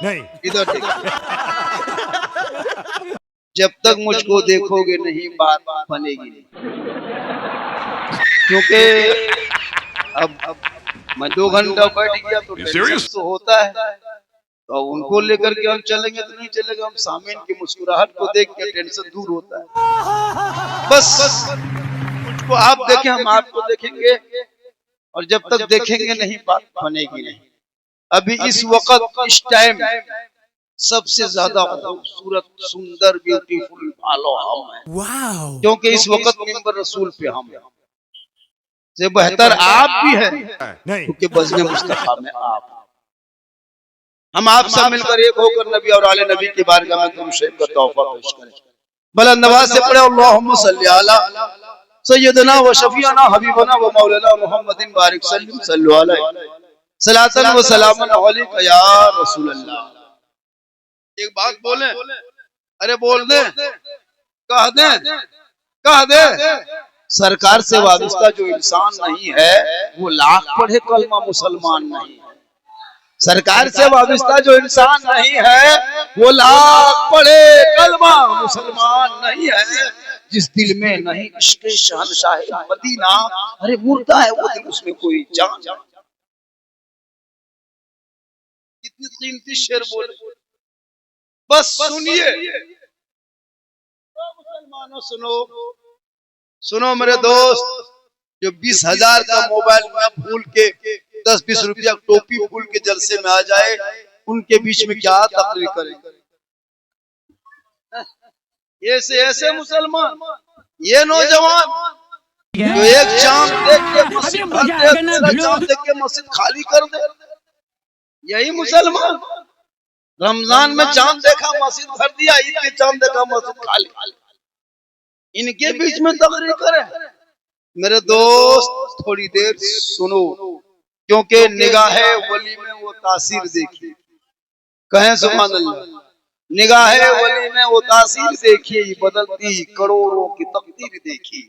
नहीं, इधर देखिए। जब तक मुझको देखोगे नहीं बात बनेगी नहीं, क्योंकि अब मैं 2 घंटा बैठ गया तो टेंशन तो होता है, तो उनको लेकर के हम चलेंगे तो नहीं चलेगा। हम सामने की मुस्कुराहट को देख के टेंशन दूर होता है। बस मुझको आप देखें, हम आपको देखेंगे, और जब तक देखेंगे नहीं बात बनेगी नहीं। अभी इस वक्त इस टाइम सबसे ज्यादा खूबसूरत सुंदर ब्यूटीफुल वालो हम हैं, क्योंकि इस वक्त मिंबर रसूल पे हम हैं। से बेहतर आप भी हैं, क्योंकि बज़्म मुस्तफा में आप। हम आप सब मिलकर एक होकर नबी और आले नबी की बारगाह में दुरूद शरीफ का तोहफा पेश करें। बुलंद आवाज से पढ़े अल्लाहुम्मा सल्ली अला सय्यदना व शफीअना हबीबना व मौलाना मुहम्मदिन बारिक सल्लल्लाहु अलैहि सलातन व सलामन अलैका या रसूल अल्लाह। एक बात बोले, अरे बोल दे, कह दे। सरकार से वाबस्ता जो इंसान नहीं है वो लाख पढ़े कलमा मुसलमान नहीं है। सरकार से वाबस्ता जो इंसान नहीं है वो लाख पढ़े कलमा मुसलमान नहीं है। जिस दिल में नहीं इश्क़ शहंशाह मदीना, अरे मुर्दा है वो दिल, उसमें कोई जान। कितनी कीमती शेर बोले, बस सुनिए मुसलमानों, सुनो मेरे दोस्त। जो 20,000 का मोबाइल में भूल के 10-20 रुपया टोपी भूल के जलसे में आ जाए, उनके बीच में क्या तकरीर करेंगे? ऐसे मुसलमान, ये नौजवान जो एक चांद देख के मस्जिद भर दे, चांद देख के मस्जिद खाली कर दे, यही मुसलमान। रमजान में चांद देखा मस्जिद भर दिया, ईद के चांद देखा मस्जिद खाली। इनके बीच में तकरीर करे? मेरे दोस्त थोड़ी देर सुनो, क्योंकि निगाहे वली में वो तासीर देखी। कहें सुभान अल्लाह। निगाहे वली में वो तासीर देखी, बदलती करोड़ों की तकदीर देखी,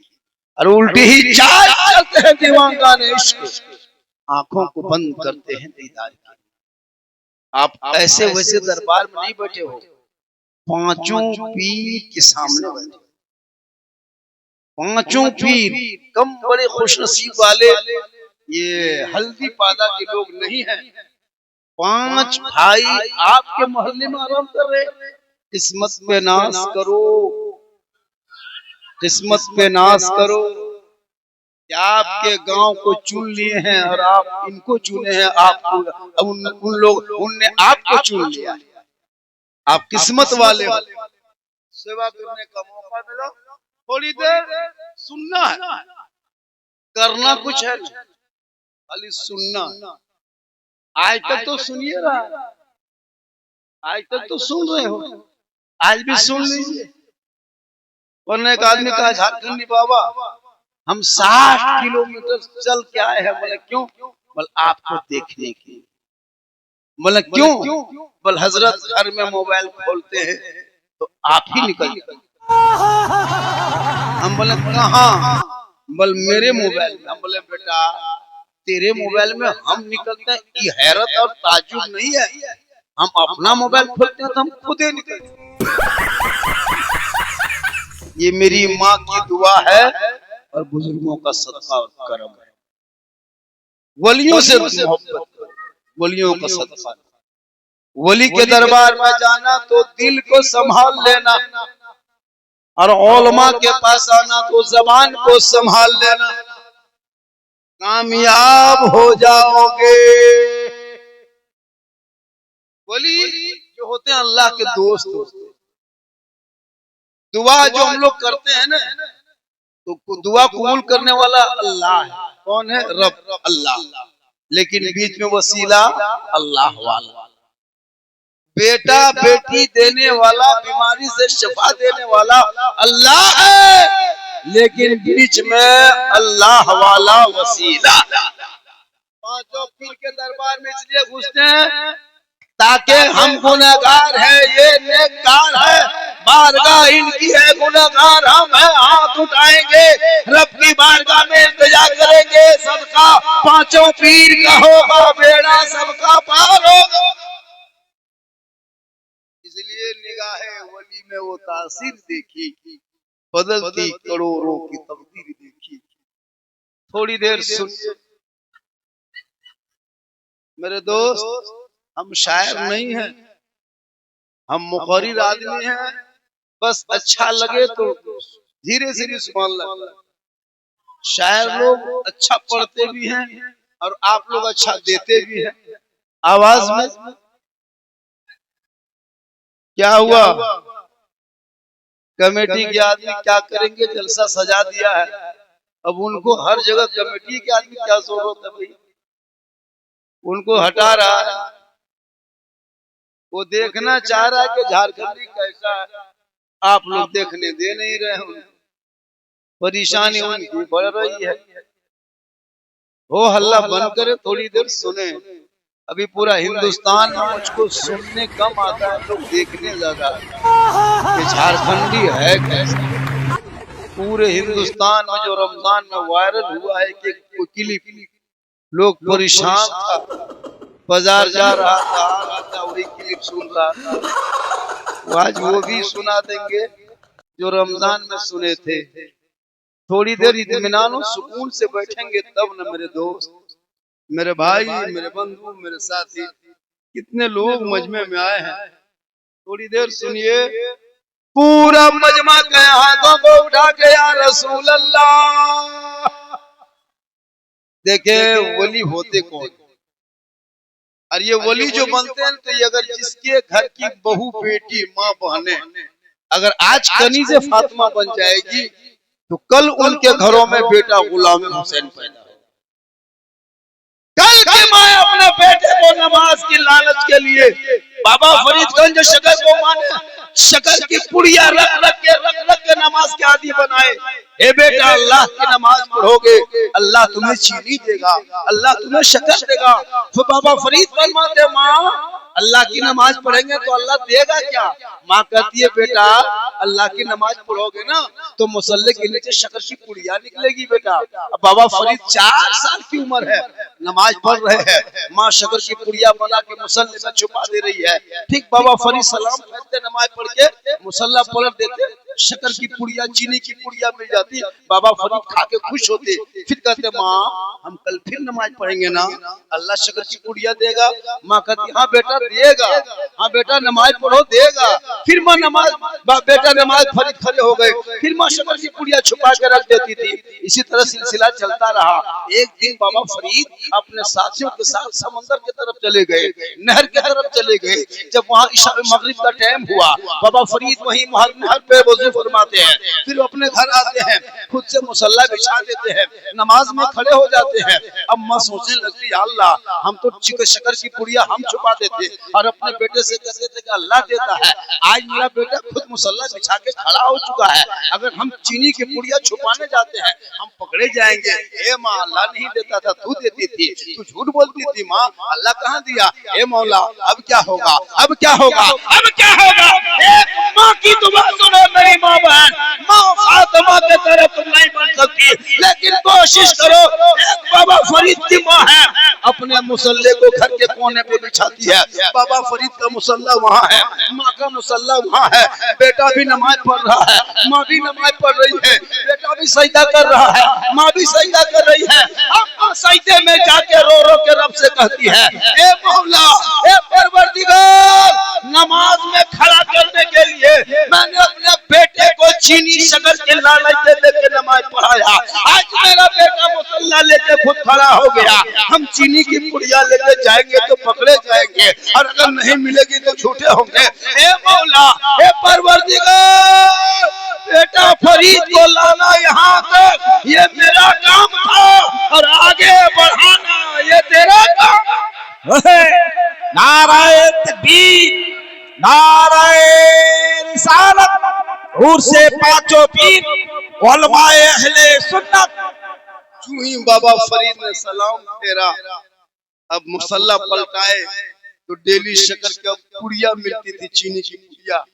और उल्टी ही चाल चलते हैं दीवानगान इश्क, आंखों को बंद करते हैं दीदार की। आप ऐसे वैसे दरबार में नहीं बैठे हो, पांचों पीर के सामने बैठे। पांचों पीर कम बड़े खुशनसीब वाले ये हल्दी पादा के लोग नहीं हैं। 5 भाई आपके मोहल्ले में आराम कर रहे। किस्मत पे नाज करो, किस्मत पे नाज करो। आपके गांव को चुन लिए हैं और आप इनको चुने हैं, आपको उनने आपको चुन लिया। आप किस्मत वाले हो। सेवा करने का मौका मिला, थोड़ी देर सुनना है, करना कुछ है, खाली सुनना। आज तक तो सुनिए रहा, आज तक तो सुन रहे हो, आज भी सुन लीजिए। वरना एक आदमी कहा, झारखंडी बाबा हम 60 किलोमीटर चल के आए हैं। बोले क्यों? बोले आपको देखने के लिए। बोले क्यों? बोले हजरत घर में मोबाइल खोलते हैं तो आप ही निकल। हम बोले कहाँ? बोल मेरे मोबाइल में। हम बोले बेटा तेरे मोबाइल में हम निकलते हैं, ये हैरत और ताज्जुब नहीं है। हम अपना मोबाइल खोलते हैं तो हम खुद ही निकलते। ये मेरी माँ की दुआ है और बुजुर्गों का सदका और करम है। वलियों से मोहब्बत, वलियों का सदका। वली के दरबार में जाना तो दिल को संभाल लेना, और उलमा के पास आना तो जबान को संभाल लेना, कामयाब हो जाओगे। वली जो होते हैं अल्लाह के दोस्त होते हैं। दुआ जो हम लोग करते हैं ना, तो दुआ कबूल करने वाला अल्लाह है। कौन है? रब, अल्लाह। लेकिन बीच में वसीला अल्लाह वाला। बेटा बेटी देने वाला, बीमारी से शिफा देने वाला अल्लाह है, लेकिन बीच में अल्लाह वाला वसीला। पांचों पीर के दरबार में इसलिए घुसते हैं ताकि हम गुनहगार है, ये नेककार है, बारगाह इनकी है, गुनहगार हम है, हाथ उठाएंगे रब की बारगाह में इल्तिजा करेंगे, सबका पांचों पीर का होगा, बेड़ा सबका पार होगा। जिंदगी में वो तासीर देखी, बदलती करोड़ों की तकदीर देखी। थोड़ी देर सुनिए मेरे दोस्त, हम शायर नहीं हैं, हम मुकर्रिर आदमी हैं। बस अच्छा लगे तो धीरे से भी सुन लें। शायर लोग अच्छा पढ़ते भी हैं और आप लोग अच्छा देते भी हैं आवाज में। क्या हुआ, कमेटी के आदमी क्या करेंगे, जलसा सजा दिया है, अब उनको हर जगह कमेटी के आदमी क्या जरूरत है भाई, उनको हटा रहा है। वो देखना चाह रहा है कि झारखंडी कैसा है, आप लोग देखने दे नहीं रहे हैं। परेशानी उनकी बढ़ रही है। हो हल्ला बंद करे, थोड़ी देर सुने। अभी पूरा हिंदुस्तान में मुझको सुनने कम आता है, लोग देखने ज्यादा। ये झारखंडी है कैसा। पूरे हिंदुस्तान में जो रमजान में वायरल हुआ है कि क्लिप, लोग परेशान था, बाजार जा रहा था, आ रहा था, वही क्लिप सुन रहा था। आज वो भी सुना देंगे जो रमजान में सुने थे। थोड़ी देर इत्मीनान सुकून से बैठेंगे तब न मेरे दोस्त, मेरे भाई, मेरे बंधु, मेरे साथी, कितने लोग मजमे में आए हैं। थोड़ी देर सुनिए। पूरा मजमा के हाथों को उठा के या रसूल अल्लाह। देखे वली होते कौन, और ये वली जो बनते हैं तो ये अगर जिसके घर की बहू, बेटी, माँ, बहने अगर आज कनीज़े फातिमा बन जाएगी तो कल उनके घरों में बेटा गुलाम हुसैन पैदा होगा। कल की माँ अपने बेटे को नमाज की लालच के लिए बाबा फरीदगंज शक्कर को माने, शक्कर की पुड़िया रख के नमाज के आदि बनाए। ए बेटा, अल्लाह की नमाज पढ़ोगे अल्लाह तुम्हें चीनी देगा, अल्लाह तुम्हें शक्कर देगा। तो बाबा फरीद फरमाते, माँ अल्लाह की नमाज पढ़ेंगे तो अल्लाह देगा क्या? माँ कहती है, बेटा अल्लाह की नमाज पढ़ोगे ना तो मुसल्ले के नीचे शक्कर की पुड़िया निकलेगी बेटा। अब बाबा फरीद 4 साल की उम्र है, नमाज पढ़ रहे हैं, माँ शक्कर की पुड़िया बना के मुसल्ले में छुपा दे रही है। ठीक बाबा फरीद सलाम फेरते, नमाज पढ़ के मुसल्ला पलट देते, शक्कर की पुड़िया, चीनी की पुड़िया मिल जाती। बाबा फरीद खा के खुश होते, फिर कहते, माँ हम कल फिर नमाज पढ़ेंगे ना, अल्लाह शक्कर की पुड़िया देगा? माँ कहती, हाँ बेटा देगा, हाँ बेटा नमाज पढ़ो देगा। फिर माँ नमाज, बेटा नमाज फरीद खड़े हो गए, फिर माँ शक्कर की पुड़िया छुपा के रख देती थी। इसी तरह सिलसिला चलता रहा। एक दिन बाबा फरीद अपने साथियों के साथ समंदर की तरफ चले गए, नहर की तरफ चले गए। जब वहाँ इशा मगरिब का टाइम हुआ, बाबा फरीद वहीं नहर पे वजू फरमाते हैं, फिर अपने घर आते हैं, खुद से मुसल्ला बिछा देते हैं, नमाज में खड़े हो जाते हैं। अब माँ सोचने लगती, अल्लाह हम तो शक्कर की पुड़िया हम छुपा देते और अपने बेटे से कहते थे कि अल्लाह देता है, आज मेरा बेटा खुद मुसल्ला बिछा के खड़ा हो चुका है, अगर हम चीनी की पुड़िया छुपाने जाते हैं हम पकड़े जाएंगे। ए माँ, अल्लाह नहीं देता था, तू देती थी, तू झूठ बोलती थी माँ, अल्लाह कहाँ दिया? ए मौला अब क्या होगा, अब क्या होगा, अब क्या होगा? एक माँ की दुआ सुनो मेरी माँ बहन, माँ फातिमा के तरह तुम नहीं बन सकती, लेकिन कोशिश करो। एक बाबा फरीद की माँ है, अपने मुसल्ले को घर के कोने पे बिछाती है। बाबा फरीद का मुसल्ला वहाँ है, माँ का मुसल्ला वहाँ है, बेटा भी नमाज पढ़ रहा है, माँ भी नमाज पढ़ रही है, बेटा भी सजदा कर रहा है, माँ भी सजदा कर रही है। अब माँ सजदे में जाके रो रो के रब से कहती है, ए मौला, ए परवरदिगार, नमाज में खड़ा करने के लिए मैंने अपने बेटे को चीनी शक्कर के लालच दे के नमाज पढ़ाया, आज मेरा बेटा मुसल्ला लेके खुद खड़ा हो गया, हम चीनी की पुड़िया लेके जाएंगे तो पकड़े जाएंगे और अगर नहीं मिलेगी तो झूठे होंगे। ए मौला, ए परवरदिगार, बेटा फरीद को लाना यहाँ तक ये मेरा काम था और आगे बढ़ाना ये तेरा काम है। नाराए तकबीर, नाराए रिसालत, उर्से पांचों पीर, उलमाए अहले सुन्नत। यूं ही बाबा फरीद ने सलाम फेरा, अब मुसल्ला पलटाए तो डेली शक्कर की पुड़िया मिलती थी, चीनी की पुड़िया।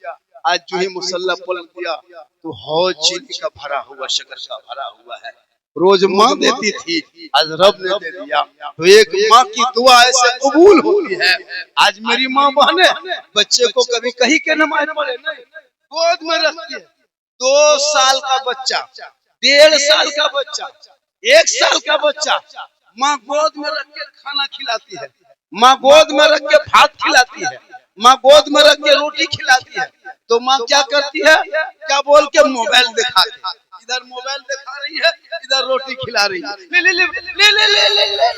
आज जो ही मुसल्ला पलट दिया तो हौज चीनी का भरा हुआ, शक्कर का भरा हुआ है। रोज माँ देती थी, आज रब ने दे दिया। तो एक माँ की दुआ ऐसे कबूल होती है। आज मेरी माँ बहने बच्चे को कभी कहीं के नमाज पढ़े नहीं, गोद में रखती है। 2 साल का बच्चा, 1.5 साल का बच्चा, 1 साल का बच्चा, माँ गोद में रख के खाना खिलाती है, माँ गोद में रख के भात खिलाती है, माँ गोद में रख के रोटी खिलाती है। तो माँ क्या करती है, क्या बोल के मोबाइल दिखा के, इधर मोबाइल दिखा रही है, इधर रोटी खिला रही है। ले ले ले ले ले ले ले ले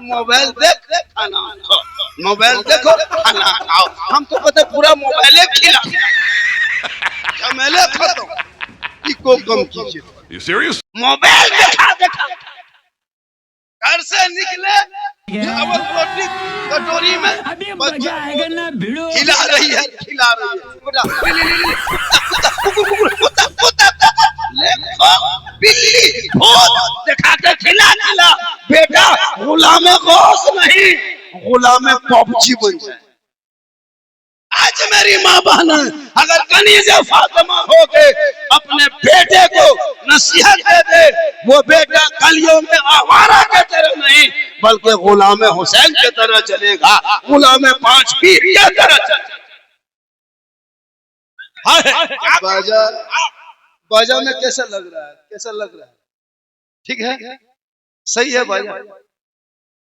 मोबाइल देख खाना खाओ, मोबाइल देखो खाना खाओ। हम तो कहते पूरा मोबाइल खिला, झमेले खत्म, इको कम कीजिए। मोबाइल देखा देखा घर से निकले, चावल रोटी कटोरी में मजा आएगा ना भिड़ो। खिला रही है बेटा, बिल्ली भूत दिखा के खिला बेटा। गुलामे गोश नहीं, गुलामे पबजी बन जाए। आज मेरी माँ बहन अगर कनीज़े फातिमा हो के अपने बेटे को नसीहत दे दे, वो बेटा गलियों में आवारा के तरह नहीं बल्कि गुलामे हुसैन के तरह चलेगा, गुलामे 5 पीर के तरह चलेगा। बाजा में कैसा लग रहा है, कैसा लग रहा है? ठीक है, सही है बाजा,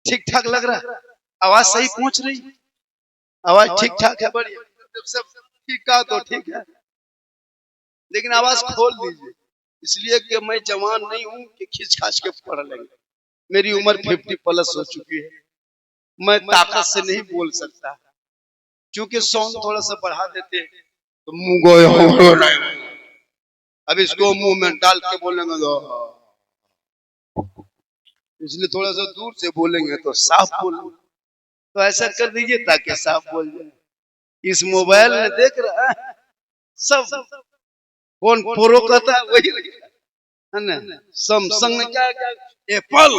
ठीक ठाक लग रहा है, आवाज सही पहुंच रही है, आवाज ठीक ठाक है, बढ़िया, सब ठीक का तो ठीक है, लेकिन आवाज खोल दीजिए, इसलिए कि मैं जवान नहीं हूं कि खींच खाच के पढ़ लेंगे। मेरी उम्र 50+ हो चुकी है, मैं ताकत से नहीं बोल सकता, क्योंकि साउंड थोड़ा सा बढ़ा देते तो मुंह गोया, अब इसको मुंह में डाल के बोलेंगे तो, इसलिए थोड़ा सा दूर से बोलेंगे तो साफ बोलेंगे। तो ऐसा कर दीजिए ताकि साफ बोल जाए। इस मोबाइल में देख रहा है सब, कौन प्रो कहता है वही है ना, सैमसंग में क्या क्या, एप्पल,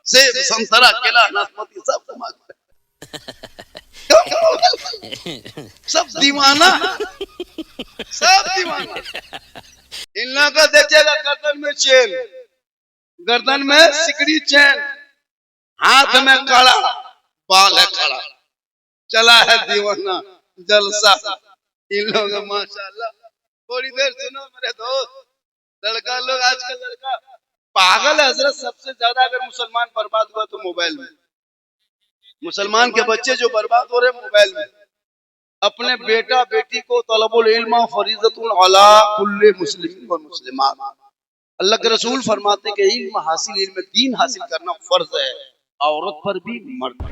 सेब, संतरा, केला, नाशपाती सब सब दीवाना, सब दीवाना। इन लोगों का देखिएगा गर्दन में चेन, गर्दन में सिकड़ी चेन, हाथ में कड़ा, बाल है खड़ा, चला है दीवाना जलसा। इन लोगों माशाल्लाह। थोड़ी देर सुनो मेरे दोस्त, लड़का लोग, आजकल लड़का पागल है हजरत। सबसे ज्यादा अगर मुसलमान बर्बाद हुआ तो मोबाइल में, मुसलमान के बच्चे जो बर्बाद हो रहे मोबाइल में। अपने बेटा बेटी को तलबुल इल्म फरीज़तुन अला कुल्ले मुस्लिमीन व मुस्लिमात, अल्लाह के रसूल फरमाते कि इल्म हासिल, इल्म दीन हासिल करना फर्ज है औरत पर भी मर्द पर।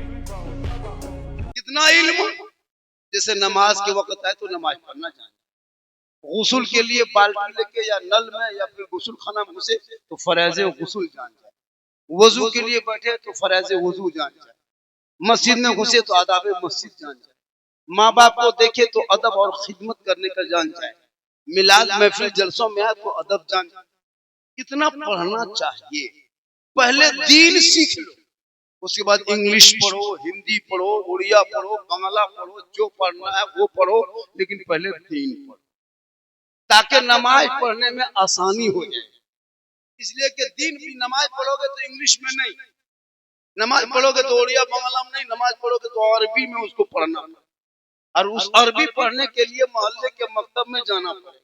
कितना इल्म, जैसे नमाज के वक्त है तो नमाज पढ़ना चाहिए, गुस्ल के लिए बाल्टी लेके या नल में या फिर गुस्ल खाना में घुसे तो फराइज़ गुस्ल जान जाए, वजू के लिए बैठे तो फराइज़ वजू जान जाए, मस्जिद में घुसे तो आदाब मस्जिद जान जाए, माँ बाप को देखे तो अदब और खिदमत करने का जान जाए, मिलाद महफिल जलसों में आए तो अदब जान जाए। इतना पढ़ना चाहिए। पहले दीन सीख लो, उसके बाद इंग्लिश पढ़ो, हिंदी पढ़ो, उड़िया पढ़ो, बांग्ला पढ़ो, जो पढ़ना है वो पढ़ो, लेकिन पहले दीन पढ़ो ताकि नमाज पढ़ने में आसानी हो जाए। इसलिए कि दीन भी नमाज पढ़ोगे तो इंग्लिश में नहीं, नमाज पढ़ोगे तो उड़िया बांग्ला में नहीं, नमाज पढ़ोगे तो अरबी में उसको पढ़ना, और उस अरबी पढ़ने के लिए मोहल्ले के मकतब में जाना पड़ेगा,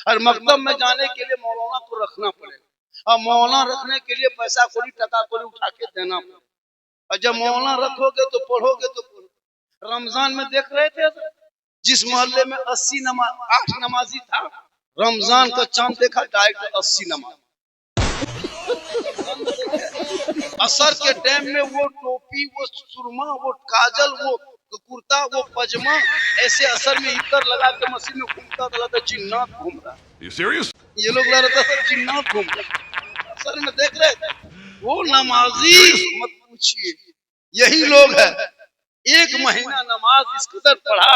और मकतब में जाने के लिए मौलाना को रखना पड़ेगा, और मौलाना रखने के लिए पैसा कौड़ी टका कौड़ी उठा के देना पड़ेगा। और जब मौलाना रखोगे तो पढ़ोगे तो पढ़ोगे। रमजान में देख रहे थे जिस मोहल्ले में 8 नमाजी था, रमजान का चांद देखा डायरेक्ट 80 नमाज। असर के टाइम में वो टोपी, वो सुरमा, वो काजल, वो कुर्ता, वो पजमा, ऐसे असर में इतर लगा के मस्जिद में घूमता था, जिन्नात घूम रहा। ये लोग लग रहा था जिन्नात घूम रहा, असर में देख रहे थे। वो नमाजी मत पूछिए, यही लोग है। 1 महीना नमाज इस कदर पढ़ा,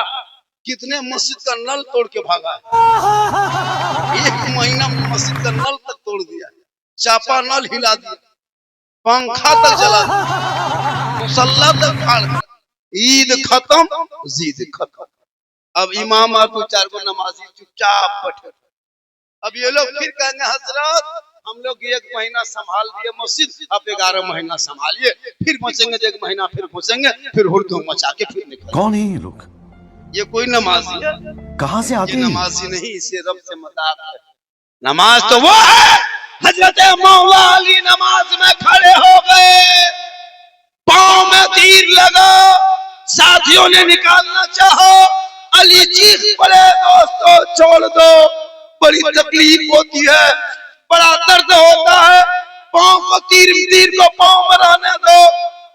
कितने मस्जिद का नल तोड़ के भागा है। 1 महीना मस्जिद का नल तक तोड़ दिया, चापा नल हिला दिया, पंखा तक जला दिया, मुसल्ला तक फाड़ दिया। ईद खत्म, जीद खत्म। अब इमाम और 2-4 नमाजी चुपचाप बैठे। अब ये लोग फिर कहेंगे हजरत हम लोग 1 महीना संभाल दिए मस्जिद, आप 11 महीना संभालिए, फिर घुसेंगे, 1 महीना फिर घुसेंगे, फिर हुड़दंग मचा के फिर निकल। कौन है ये लोग? ये कोई नमाजी है? कहां से आते ये हैं? नमाजी नहीं, इसे रब से मजाक है। नमाज तो वो है, हजरत मौला अली नमाज में खड़े हो गए, पांव में तीर लगा, साथियों ने निकालना चाहो, अली चीख पड़े, दोस्तों छोड़ दो, बड़ी तकलीफ होती है, बड़ा दर्द होता है, पांव को तीर को पांव में रहने दो।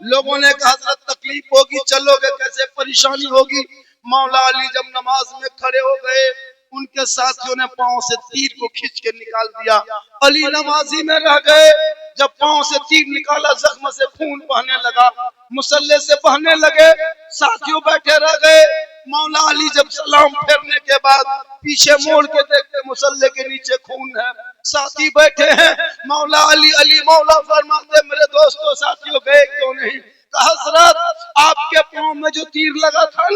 लोगों ने कहा हजरत तकलीफ होगी, चलोगे कैसे, परेशानी होगी। मौला अली जब नमाज में खड़े हो गए, उनके साथियों ने पांव से तीर को खींच के निकाल दिया, अली नमाजी में रह गए। जब पांव से तीर निकाला, जख्म से खून बहने लगा, मुसल्ले से बहने लगे, साथियों बैठे रह गए। मौला अली जब सलाम फेरने के बाद पीछे मोड़ के देखते, मुसल्ले के नीचे खून है, साथी बैठे हैं। मौला अली मौला फरमाते, मेरे दोस्तों साथियों गए क्यों नहीं? कहा हजरत आपके पांव में जो तीर लगा था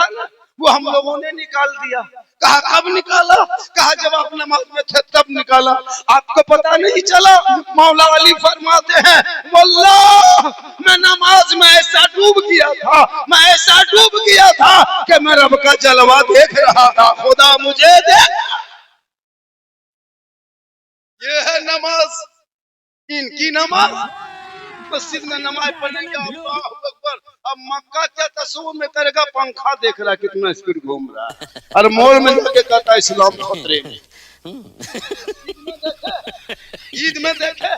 ना, वो हम लोगों ने निकाल दिया। कहा कब निकाला? कहा जब आप नमाज में थे तब निकाला, आपको पता नहीं चला? मौला अली फरमाते हैं, वल्लाह मैं नमाज में ऐसा डूब गया था कि मैं रब का जलवा देख रहा था, खुदा मुझे देख। ये है नमाज, इनकी नमाज। मस्जिद में नमाज पढ़ेंगे, अल्लाहु अकबर, अब मक्का क्या तस्वीर में करेगा, पंखा देख रहा कितना स्पीड घूम रहा है, और मोड़ में जाके कहता है इस्लाम खतरे में। ईद में देखे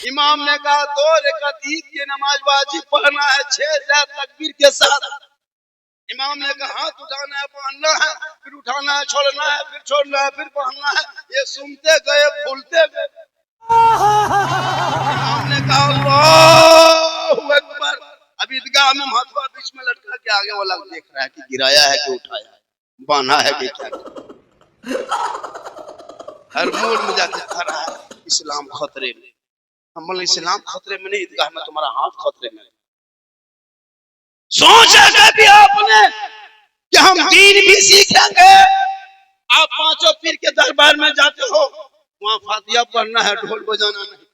इमाम ने कहा 2 रकात ईद की नमाज वाजिब पढ़ना है 6000 तकबीर के साथ। इमाम ने कहा हाथ उठाना है, पहनना है, फिर उठाना है, छोड़ना है, फिर छोड़ना है, फिर पहनना है। ये सुनते गए, भूलते गए। इमाम ने कहा अल्लाहु अकबर। अब ईदगाह में महतवा बीच में लटका के आगे वाला देख रहा है कि गिराया है कि उठाया है, बांधा है कि क्या। हर मोड़ में जाके खड़ा है, इस्लाम खतरे में। हम बोले इस्लाम खतरे में नहीं, ईदगाह में तुम्हारा हाथ खतरे में। सोचा कभी आपने कि हम दीन भी सीखेंगे? आप 5 पीर के दरबार में जाते हो, वहाँ फातिहा पढ़ना है, ढोल बजाना नहीं,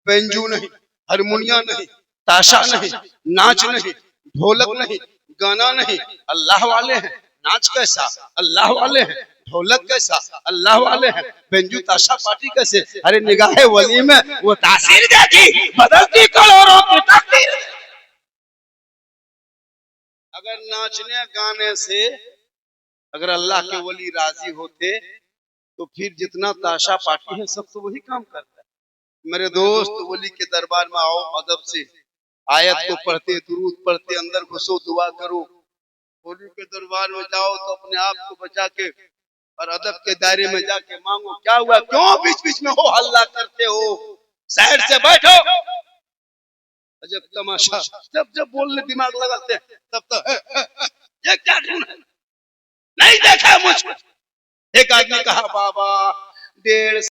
बेंजू नहीं, हारमोनिया नहीं, ताशा नहीं, नाच नहीं, ढोलक नहीं, गाना नहीं। अल्लाह वाले हैं, नाच कैसा? अल्लाह वाले हैं, ढोलक कैसा? अल्लाह वाले हैं, बेंजू ताशा पार्टी कैसे? अरे निगाहे वली में वो तासीर देखी, बदलती करोड़ों की तकदीर। अगर नाचने गाने से अगर अल्लाह के वली राजी होते, तो फिर जितना ताशा पार्टी है सब तो वही काम करता है। मेरे दोस्त, वली के दरबार में आओ, अदब से आयत को पढ़ते, दुरूद पढ़ते, अंदर घुसो, दुआ करो। वली के दरबार में जाओ तो अपने आप को बचा के और अदब के दायरे में जाके मांगो, क्या हुआ, क्यों बीच बीच में हो हल्ला करते हो, साइड से बैठो। जब तमाशा, जब बोलने दिमाग लगाते हैं तब तो ये क्या ढूंढ नहीं देखा मुझको। एक आदमी कहा बाबा 1.5